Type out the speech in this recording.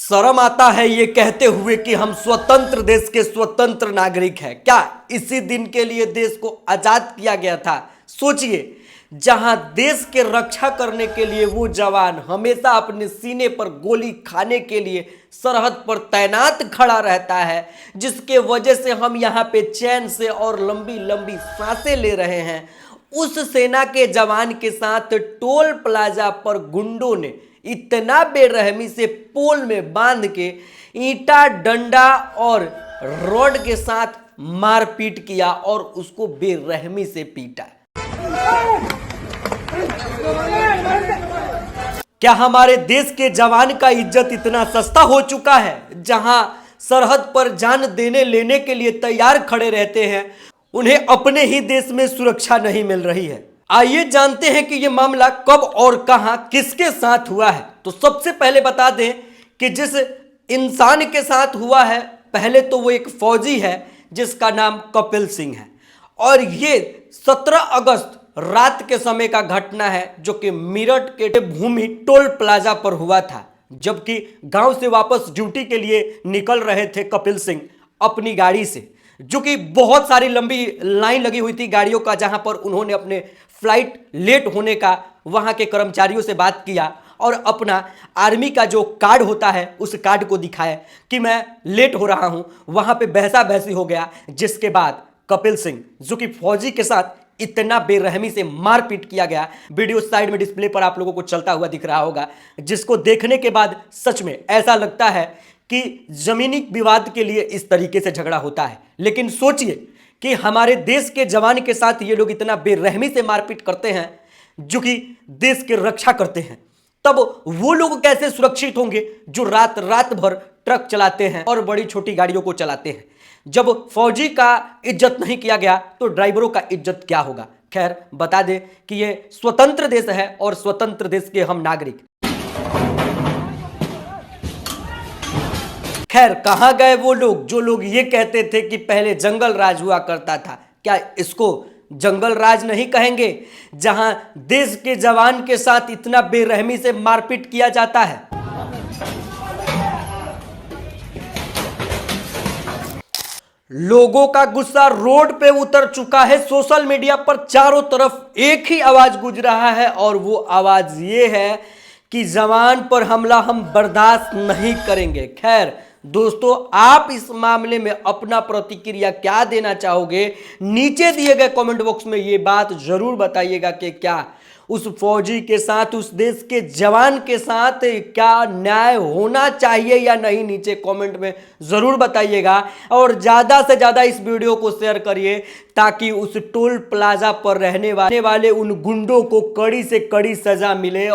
शर्म आता है ये कहते हुए कि हम स्वतंत्र देश के स्वतंत्र नागरिक हैं। क्या इसी दिन के लिए देश को आजाद किया गया था? सोचिए, जहां देश के रक्षा करने के लिए वो जवान हमेशा अपने सीने पर गोली खाने के लिए सरहद पर तैनात खड़ा रहता है, जिसके वजह से हम यहाँ पे चैन से और लंबी लंबी सांसें ले रहे हैं। उस सेना के जवान के साथ टोल प्लाजा पर गुंडों ने इतना बेरहमी से पोल में बांध के ईंटा, डंडा और रॉड के साथ मारपीट किया और उसको बेरहमी से पीटा। क्या हमारे देश के जवान का इज्जत इतना सस्ता हो चुका है? जहां सरहद पर जान देने लेने के लिए तैयार खड़े रहते हैं, उन्हें अपने ही देश में सुरक्षा नहीं मिल रही है। आइए जानते हैं कि यह मामला कब और कहां किसके साथ हुआ है। तो सबसे पहले बता दें कि जिस इंसान के साथ हुआ है, पहले तो वो एक फौजी है जिसका नाम कपिल सिंह है, और ये 17 अगस्त रात के समय का घटना है जो कि मेरठ के भूमि टोल प्लाजा पर हुआ था। जबकि गांव से वापस ड्यूटी के लिए निकल रहे थे कपिल सिंह अपनी गाड़ी से, जो कि बहुत सारी लंबी लाइन लगी हुई थी गाड़ियों का, जहां पर उन्होंने अपने फ्लाइट लेट होने का वहां के कर्मचारियों से बात किया और अपना आर्मी का जो कार्ड होता है उस कार्ड को दिखाया कि मैं लेट हो रहा हूं। वहां पे बहसा बहसी हो गया, जिसके बाद कपिल सिंह जो कि फौजी के साथ इतना बेरहमी से मारपीट किया गया। वीडियो साइड में डिस्प्ले पर आप लोगों को चलता हुआ दिख रहा होगा, जिसको देखने के बाद सच में ऐसा लगता है कि जमीनी विवाद के लिए इस तरीके से झगड़ा होता है। लेकिन सोचिए कि हमारे देश के जवान के साथ ये लोग इतना बेरहमी से मारपीट करते हैं जो कि देश की रक्षा करते हैं, तब वो लोग कैसे सुरक्षित होंगे जो रात रात भर ट्रक चलाते हैं और बड़ी छोटी गाड़ियों को चलाते हैं। जब फौजी का इज्जत नहीं किया गया तो ड्राइवरों का इज्जत क्या होगा। खैर, बता दें कि ये स्वतंत्र देश है और स्वतंत्र देश के हम नागरिक। खैर, कहां गए वो लोग जो लोग ये कहते थे कि पहले जंगल राज हुआ करता था? क्या इसको जंगल राज नहीं कहेंगे जहां देश के जवान के साथ इतना बेरहमी से मारपीट किया जाता है? लोगों का गुस्सा रोड पे उतर चुका है। सोशल मीडिया पर चारों तरफ एक ही आवाज गूंज रहा है और वो आवाज ये है कि जवान पर हमला हम बर्दाश्त नहीं करेंगे। खैर दोस्तों, आप इस मामले में अपना प्रतिक्रिया क्या देना चाहोगे? नीचे दिए गए कमेंट बॉक्स में ये बात जरूर बताइएगा कि क्या उस फौजी के साथ, उस देश के जवान के साथ क्या न्याय होना चाहिए या नहीं। नीचे कमेंट में जरूर बताइएगा और ज्यादा से ज्यादा इस वीडियो को शेयर करिए ताकि उस टोल प्लाजा पर रहने वाले उन गुंडों को कड़ी से कड़ी सजा मिले।